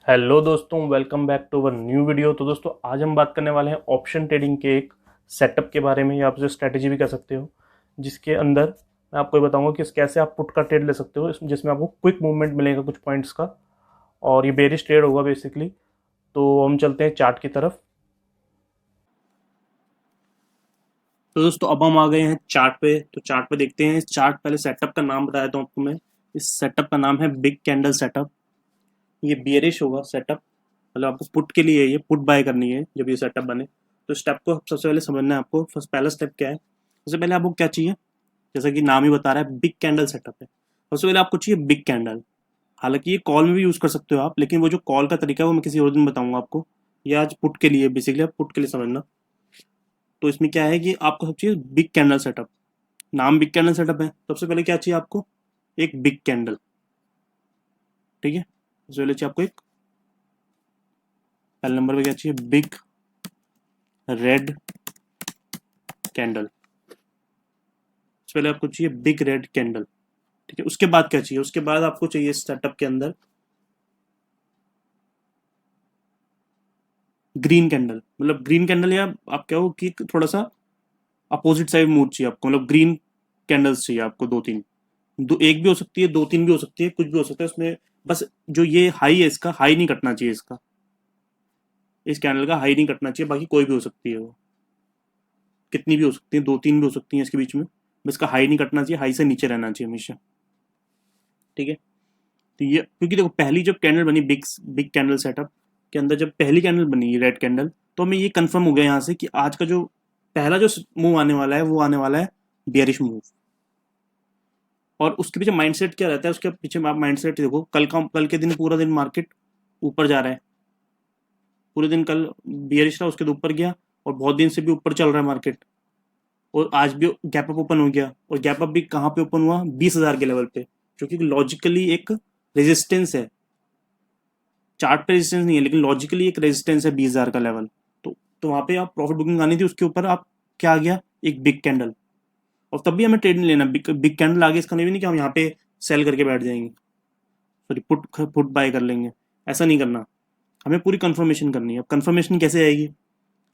Hello दोस्तों, welcome back to our new video. तो दोस्तों, आज हम बात करने वाले हैं ऑप्शन ट्रेडिंग के एक सेटअप के बारे में, या आप उसे स्ट्रेटेजी भी कह सकते हो, जिसके अंदर मैं आपको ये बताऊंगा कि कैसे आप पुट का ट्रेड ले सकते हो, जिसमें आपको क्विक मूवमेंट मिलेगा कुछ पॉइंट्स का, और ये बेरिश ट्रेड होगा बेसिकली। तो हम चलते हैं चार्ट की तरफ। तो दोस्तों, अब हम आ गए हैं चार्ट पे। तो चार्ट पे देखते हैं। इस चार्ट पहले सेटअप का नाम बताया था आपको मैं। इस सेटअप का नाम है बिग कैंडल सेटअप। ये बियरिश होगा सेटअप, मतलब आपको पुट के लिए ये पुट बाय करनी है जब ये सेटअप बने। तो स्टेप को सबसे पहले समझना है आपको। फर्स्ट पहला स्टेप क्या है? सबसे पहले आपको क्या चाहिए? जैसा कि नाम ही बता रहा है, बिग कैंडल सेटअप है। सबसे पहले आपको चाहिए बिग कैंडल। हालांकि ये कॉल में भी यूज कर सकते हो आप, लेकिन वो जो कॉल का तरीका है वो मैं किसी और दिन बताऊंगा आपको। ये आज पुट के लिए, बेसिकली आप पुट के लिए समझना। तो इसमें क्या है कि आपको सब चाहिए बिग कैंडल सेटअप। नाम बिग कैंडल सेटअप है, सबसे पहले क्या चाहिए आपको? एक बिग कैंडल। ठीक है, सबसे पहले चाहिए आपको एक, पहले नंबर पे क्या चाहिए? Big red candle. पहले आपको चाहिए बिग रेड कैंडल। ठीक है, उसके बाद क्या चाहिए? उसके बाद आपको चाहिए स्टार्टअप के अंदर ग्रीन कैंडल। मतलब ग्रीन कैंडल, या आप क्या हो कि थोड़ा सा अपोजिट साइड मूव चाहिए आपको। मतलब ग्रीन कैंडल्स चाहिए आपको दो तीन। दो, एक भी हो सकती है, दो तीन भी हो सकती है, कुछ भी हो सकता है उसमें। बस जो ये हाई है, इसका हाई नहीं कटना चाहिए। इसका, इस कैंडल का हाई नहीं कटना चाहिए। बाकी कोई भी हो सकती है वो, कितनी भी हो सकती है, दो तीन भी हो सकती है इसके बीच में। बस इसका हाई नहीं कटना चाहिए, हाई से नीचे रहना चाहिए हमेशा। ठीक है। तो ये, क्योंकि देखो पहली जब कैंडल बनी बिग बिग कैंडल सेटअप के अंदर, जब पहली कैंडल बनी रेड कैंडल, तो हमें ये कंफर्म हो गया यहाँ से कि आज का जो पहला जो मूव आने वाला है वो आने वाला है बियरिश मूव। और उसके पीछे माइंडसेट क्या रहता है? उसके पीछे आप माइंडसेट देखो। कल के दिन पूरा दिन मार्केट ऊपर जा रहा है। पूरे दिन कल बियरिश रहा, उसके बाद ऊपर गया, और बहुत दिन से भी ऊपर चल रहा है मार्केट। और आज भी गैप अप ओपन हो गया, और गैप अप भी कहाँ पे ओपन हुआ? 20,000 के लेवल पे, जो कि लॉजिकली एक रेजिस्टेंस है। चार्ट पे रेजिस्टेंस नहीं है, लेकिन लॉजिकली एक रेजिस्टेंस है 20,000 का लेवल। तो वहां पे आप प्रॉफिट बुकिंग आनी थी, उसके ऊपर आप क्या आ गया? एक बिग कैंडल। और तब भी हमें ट्रेड नहीं लेना। बिग कैंडल आगे, इसका नहीं कि हम यहाँ पे सेल करके बैठ जाएंगे, सॉरी पुट पुट बाय कर लेंगे। ऐसा नहीं करना। हमें पूरी कंफर्मेशन करनी है। अब कंफर्मेशन कैसे आएगी?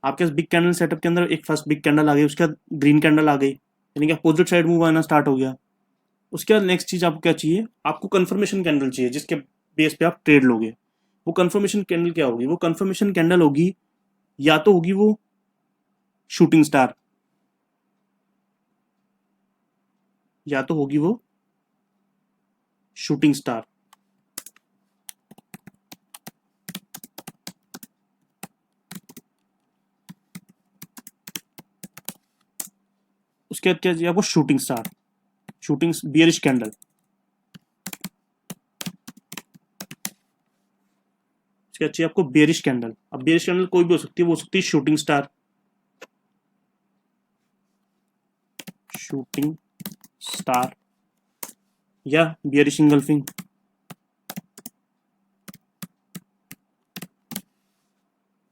आपके पास बिग कैंडल सेटअप के अंदर एक फर्स्ट बिग कैंडल आ गई, उसके बाद ग्रीन कैंडल आ गई, यानी कि अपोजिट साइड मूव आना स्टार्ट हो गया। उसके बाद नेक्स्ट चीज आपको क्या चाहिए? आपको कंफर्मेशन कैंडल चाहिए, जिसके बेस पे आप ट्रेड लोगे। वो कंफर्मेशन कैंडल क्या होगी? वो कंफर्मेशन कैंडल होगी, या तो होगी वो शूटिंग स्टार, या तो होगी वो शूटिंग स्टार। उसके बाद क्या चाहिए आपको? Shooting star, shooting bearish candle. उसके बाद चाहिए आपको बियरिश कैंडल। अब बियरिश कैंडल कोई भी हो सकती है, वो हो सकती है शूटिंग स्टार, शूटिंग स्टार, या बियरिश इंगल्फिंग,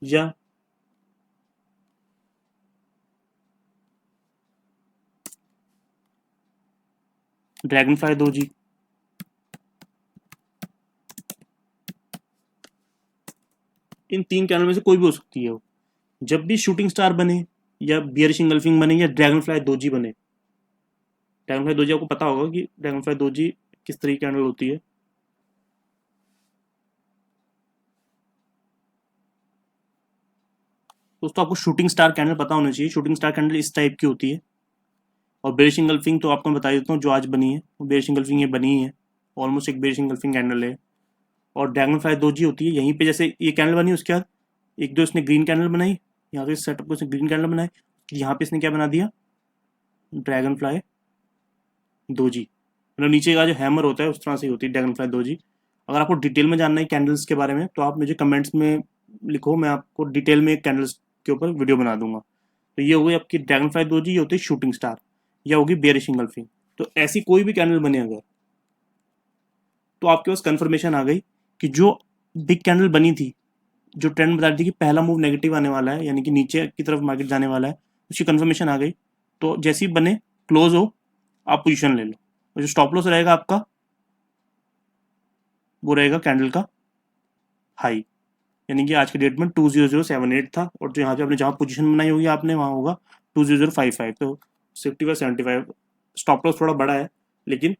या ड्रैगन फ्लाई दोजी। इन तीन कैंडल में से कोई भी हो सकती है वो। जब भी शूटिंग स्टार बने, या बियरिश इंगल्फिंग बने, या ड्रैगन फ्लाई दोजी बने। ड्रैगन फ्लाई दोजी आपको पता होगा कि ड्रैगन फ्लाई दोजी किस तरह की कैंडल होती है। दोस्तों, आपको शूटिंग स्टार कैंडल पता होना चाहिए। शूटिंग स्टार कैंडल इस टाइप की होती है। और बेरिश इंगल्फिंग तो आपको मैं बता देता हूँ, जो आज बनी है वो बेरिश इंगल्फिंग ये बनी ही है। ऑलमोस्ट एक बेरिश इंगल्फिंग कैंडल है। और ड्रैगन फ्लाई दोजी होती है यहीं पे, जैसे ये कैंडल बनी, उसके बाद एक दो इसने ग्रीन कैंडल बनाई। यहाँ पे सेटअप को इसने ग्रीन कैंडल बनाई। यहाँ पे इसने क्या बना दिया? Dragon fly doji. मतलब नीचे का जो हैमर होता है उस तरह से ही होती है ड्रैगन फ्लाई दोजी। अगर आपको डिटेल में जानना है कैंडल्स के बारे में, तो आप मुझे कमेंट्स में लिखो, मैं आपको डिटेल में कैंडल्स के ऊपर वीडियो बना दूंगा। तो ये हो गई आपकी ड्रैगन फ्लाई दोजी, ये होती है शूटिंग स्टार, या होगी बेरिश इंगल्फिंग। तो ऐसी कोई भी कैंडल बने अगर, तो आपके पास कंफर्मेशन आ गई कि जो बिग कैंडल बनी थी, जो ट्रेंड बता रही थी कि पहला मूव नेगेटिव आने वाला है, यानी कि नीचे की तरफ मार्केट जाने वाला है, उसकी कंफर्मेशन आ गई। तो जैसे ही बने, क्लोज हो, आप पोजीशन ले लो। और जो स्टॉप लॉस रहेगा आपका, वो रहेगा कैंडल का हाई, यानी कि आज के डेट में 20078 था, और जो यहाँ पे आपने जहाँ पोजीशन बनाई होगी आपने वहाँ होगा 20055। तो 65 75 स्टॉप लॉस थोड़ा बड़ा है, लेकिन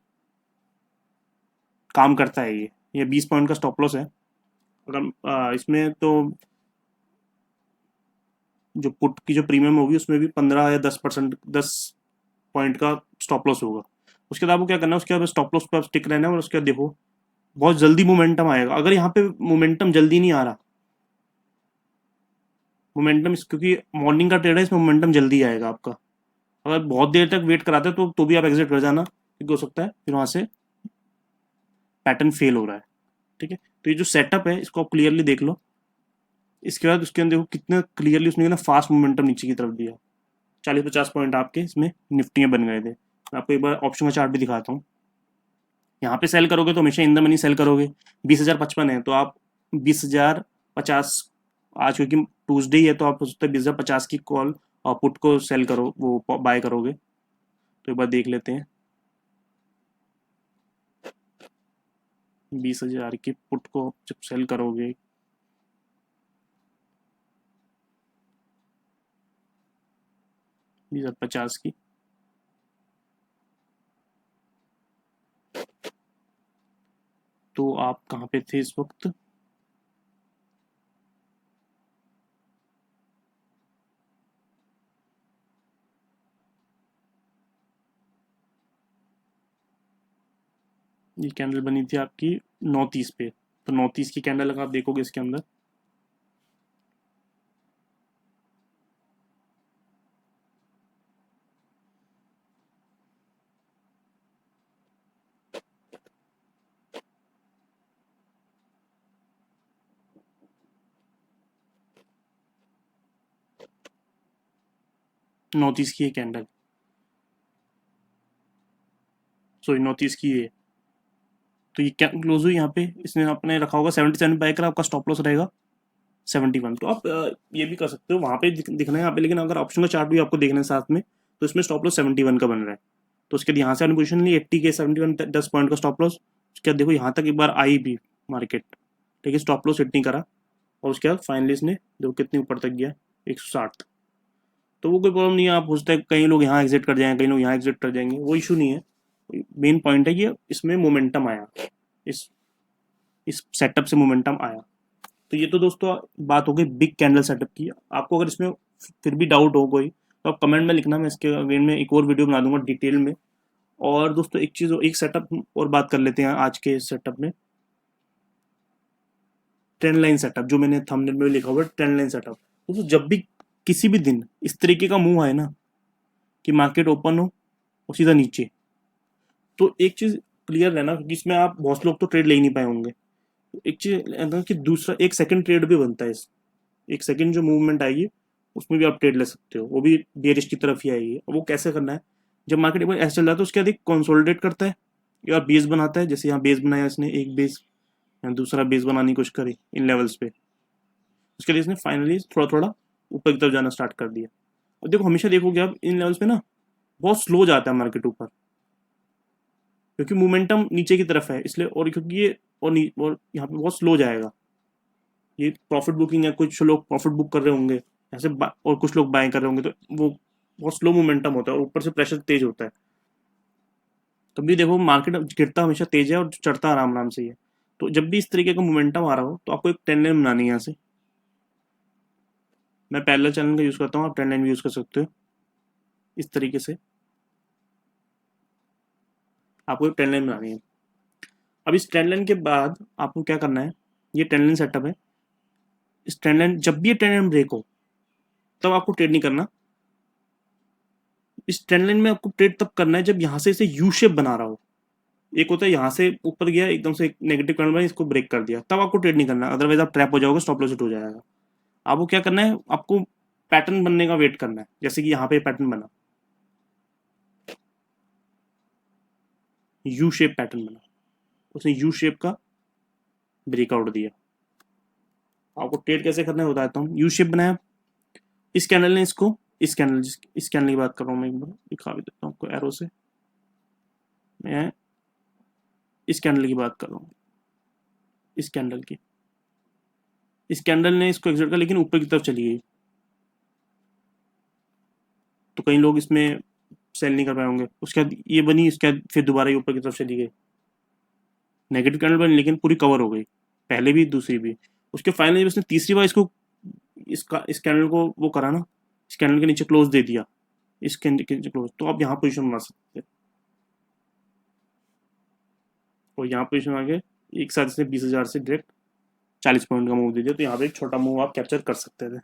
काम करता है ये 20 पॉइंट का स्टॉप लॉस है। अगर इसमें तो जो पुट की जो प्रीमियम होगी उसमें भी 15 या 10%, 10 पॉइंट का स्टॉप लॉस होगा। उसके बाद आपको क्या करना है, उसके बाद स्टॉप लॉस पे आप स्टिक रहना है, और उसके बाद देखो बहुत जल्दी मोमेंटम आएगा। अगर यहाँ पे मोमेंटम जल्दी नहीं आ रहा, मोमेंटम क्योंकि मॉर्निंग का ट्रेड है, इसमें मोमेंटम जल्दी आएगा आपका। अगर बहुत देर तक वेट कराते हो तो भी आप एग्जिट कर जाना, क्योंकि हो सकता है फिर वहाँ से पैटर्न फेल हो रहा है। ठीक है, तो ये जो सेटअप है इसको आप क्लियरली देख लो। इसके बाद उसके अंदर देखो कितना क्लियरली उसने ना फास्ट मोमेंटम नीचे की तरफ दिया। 40 50 पॉइंट आपके इसमें निफ्टी में बन गए थे। मैं आपको एक बार ऑप्शन का चार्ट भी दिखाता हूँ। यहाँ पे सेल करोगे तो हमेशा इन द मनी सेल करोगे। 20,055 है तो आप 20,050, आज क्योंकि ट्यूसडे है तो आप हो सकता है 20,050 की कॉल और पुट को सेल करो, वो बाय करोगे। तो एक बार देख लेते हैं। 20,000 की पुट को जब सेल करोगे, 20,050 की, तो आप कहाँ पे थे इस वक्त? ये कैंडल बनी थी आपकी 9:30 पे। तो 9:30 की कैंडल अगर आप देखोगे इसके अंदर, नौतीस की ये कैंडल, सॉरी 9:30 की ये, तो ये क्या क्लोज हुई यहाँ पे, इसने अपने रखा होगा 77 बाय कर, आपका स्टॉप लॉस रहेगा 71। तो आप ये भी कर सकते हो, वहाँ पे दिखना है यहाँ पे, लेकिन अगर ऑप्शन का चार्ट भी आपको देखना है साथ में, तो इसमें स्टॉप लॉस 71 का बन रहा है। तो उसके बाद यहाँ से आपने पोजिशन ली 80 के 71, 10 पॉइंट का स्टॉप लॉस। उसके बाद देखो यहाँ तक एक बार आई भी मार्केट, ठीक है, स्टॉप लॉस हिट नहीं करा, और उसके बाद फाइनली इसने देखो कितनी ऊपर तक गया, 160। तो वो कोई प्रॉब्लम नहीं है, आप हो सकता है कई लोग यहाँ एग्जिट कर जाएंगे, कई लोग यहाँ एग्जिट कर जाएंगे, वो इशू नहीं है। मेन पॉइंट है कि इसमें मोमेंटम आया, इस इस सेटअप से मोमेंटम आया। तो ये तो दोस्तों बात हो गई बिग कैंडल सेटअप की। आपको अगर इसमें फिर भी डाउट हो कोई, तो आप कमेंट में लिखना, मैं इसके अगेन में एक और वीडियो बना दूंगा डिटेल में। और दोस्तों एक चीज़, एक सेटअप और बात कर लेते हैं आज के सेटअप में, ट्रेंड लाइन सेटअप, जो मैंने थंबनेल में लिखा हुआ है ट्रेंड लाइन सेटअप। दोस्तों जब भी किसी भी दिन इस तरीके का मूव आए ना, कि मार्केट ओपन हो और सीधा नीचे, तो एक चीज़ क्लियर रहना, क्योंकि इसमें आप बहुत लोग तो ट्रेड ले ही नहीं पाए होंगे। एक चीज़ रहना कि दूसरा एक सेकंड ट्रेड भी बनता है। इस एक सेकंड जो मूवमेंट आएगी उसमें भी आप ट्रेड ले सकते हो, वो भी बेरिश की तरफ ही आएगी। और वो कैसे करना है, जब मार्केट एक बार ऐसे चल रहा है तो उसके बाद एक कंसोलिडेट करता है या बेस बनाता है। जैसे यहाँ बेस बनाया इसने, एक बेस, यहाँ दूसरा बेस बनाने की कोशिश करी इन लेवल्स पे, उसके लिए इसने फाइनली थोड़ा थोड़ा ऊपर की तरफ जाना स्टार्ट कर दिया। और देखो हमेशा देखोगे आप इन लेवल्स पे ना बहुत स्लो जाता है मार्केट ऊपर, क्योंकि मोमेंटम नीचे की तरफ है इसलिए, और क्योंकि ये और यहाँ पे बहुत स्लो जाएगा। ये प्रॉफिट बुकिंग है, कुछ लोग प्रॉफिट बुक कर रहे होंगे ऐसे, और कुछ लोग बाय कर रहे होंगे, तो वो बहुत स्लो मोमेंटम होता है और ऊपर से प्रेशर तेज होता है। तब भी देखो मार्केट गिरता हमेशा तेज है और चढ़ता आराम आराम से ही है। तो जब भी इस तरीके का मोमेंटम आ रहा हो तो आपको एक ट्रेंड लाइन बनानी है। यहाँ से मैं पैरेलल चैनल का यूज़ करता हूँ, आप ट्रेंड लाइन भी यूज़ कर सकते हो। इस तरीके से आपको एक ट्रेंड लाइन बनानी है। अब इस ट्रेंड लाइन के बाद आपको क्या करना है, ये ट्रेंड लाइन सेटअप है। इस ट्रेंड लाइन, जब भी ये ट्रेंड लाइन ब्रेक हो तब आपको ट्रेड नहीं करना। इस ट्रेंड लाइन में आपको ट्रेड तब करना है जब यहाँ से इसे यू शेप बना रहा हो। एक होता है यहाँ से ऊपर गया एकदम से, एक नेगेटिव कैंडल में इसको ब्रेक कर दिया, तब आपको ट्रेड नहीं करना, अदरवाइज आप ट्रैप हो जाओगे, स्टॉप लॉस हिट हो जाएगा। आपको क्या करना है, आपको पैटर्न बनने का वेट करना है। जैसे कि यहाँ पे पैटर्न बना, यू शेप पैटर्न बना, उसने यू शेप का ब्रेकआउट दिया। आपको ट्रेड कैसे करना है बताता हूँ। यू शेप बनाया, इस कैंडल ने इसको, इस कैंडल की बात कर रहा हूँ मैं, एक बार दिखा भी देता हूँ आपको एरो से। मैं इस कैंडल की बात कर रहा हूँ, इस कैंडल की। इस कैंडल ने इसको एग्जिट कर, लेकिन ऊपर की तरफ चली गई, तो कई लोग इसमें सेल नहीं कर पाए होंगे। उसके बाद ये बनी, इसके बाद फिर दोबारा ये ऊपर की तरफ चली गई, नेगेटिव कैंडल बनी लेकिन पूरी कवर हो गई, पहले भी दूसरी भी। उसके फाइनली उसने तीसरी बार इसको इस कैंडल को वो करा ना, इस कैंडल के नीचे क्लोज दे दिया, इसके नीचे क्लोज, तो आप यहाँ पोजीशन बना सकते हैं। और यहाँ पोजीशन आगे एक साथ इसने 20,000 से डायरेक्ट 40 पॉइंट का मूव दे दिया, तो यहाँ पे एक छोटा मूव आप कैप्चर कर सकते थे।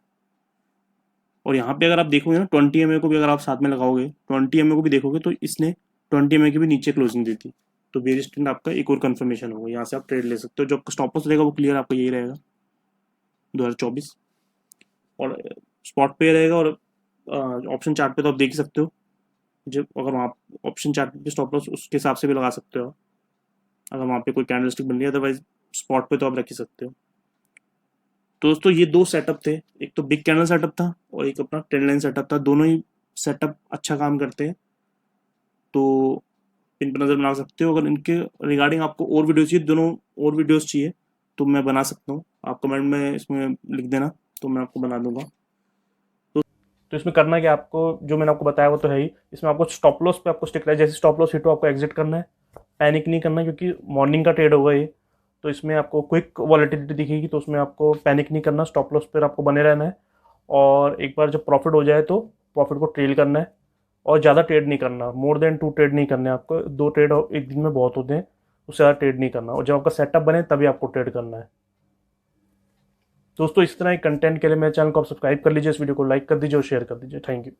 और यहाँ पे अगर आप देखोगे ना 20 MA को भी अगर आप साथ में लगाओगे, 20 MA को भी देखोगे, तो इसने 20 MA की भी नीचे क्लोजिंग दी थी, तो बेरिश ट्रेंड आपका एक और कंफर्मेशन होगा। यहाँ से आप ट्रेड ले सकते हो, जो आपका स्टॉप लॉस रहेगा वो क्लियर आपका यही रहेगा 2024, और स्पॉट पे रहेगा। और ऑप्शन चार्ट पे तो आप देख ही सकते हो, जब अगर आप ऑप्शन चार्ट पे स्टॉप लॉस उसके हिसाब से भी लगा सकते हो अगर वहाँ पे कोई कैंडलस्टिक बन रही है, अदरवाइज स्पॉट पे तो आप रख ही सकते हो। तो दोस्तों ये दो सेटअप थे, एक तो बिग कैंडल सेटअप था और एक अपना ट्रेंड लाइन सेटअप था, दोनों ही सेटअप अच्छा काम करते हैं, तो इन पर नज़र बना सकते हो। अगर इनके रिगार्डिंग आपको और वीडियोस चाहिए, दोनों और वीडियोस चाहिए तो मैं बना सकता हूँ, आप कमेंट में इसमें लिख देना तो मैं आपको बना दूंगा। तो इसमें करना क्या आपको, जो मैंने आपको बताया वो तो है ही। इसमें आपको स्टॉप लॉस पे आपको स्टिक रहा है, जैसे स्टॉप लॉस हिट हो आपको एग्जिट करना है, पैनिक नहीं करना, क्योंकि मॉर्निंग का ट्रेड होगा ये, तो इसमें आपको क्विक वॉलेटिलिटी दिखेगी, तो उसमें आपको पैनिक नहीं करना, स्टॉप लॉस पर आपको बने रहना है। और एक बार जब प्रॉफिट हो जाए तो प्रॉफिट को ट्रेल करना है, और ज़्यादा ट्रेड नहीं करना, मोर देन 2 ट्रेड नहीं करने आपको, 2 ट्रेड एक दिन में बहुत होते हैं, उससे ज़्यादा ट्रेड नहीं करना, और जब आपका सेटअप बने तभी आपको ट्रेड करना है। दोस्तों इस तरह के कंटेंट के लिए मेरे चैनल को आप सब्सक्राइब कर लीजिए, इस वीडियो को लाइक कर दीजिए और शेयर कर दीजिए। Thank you.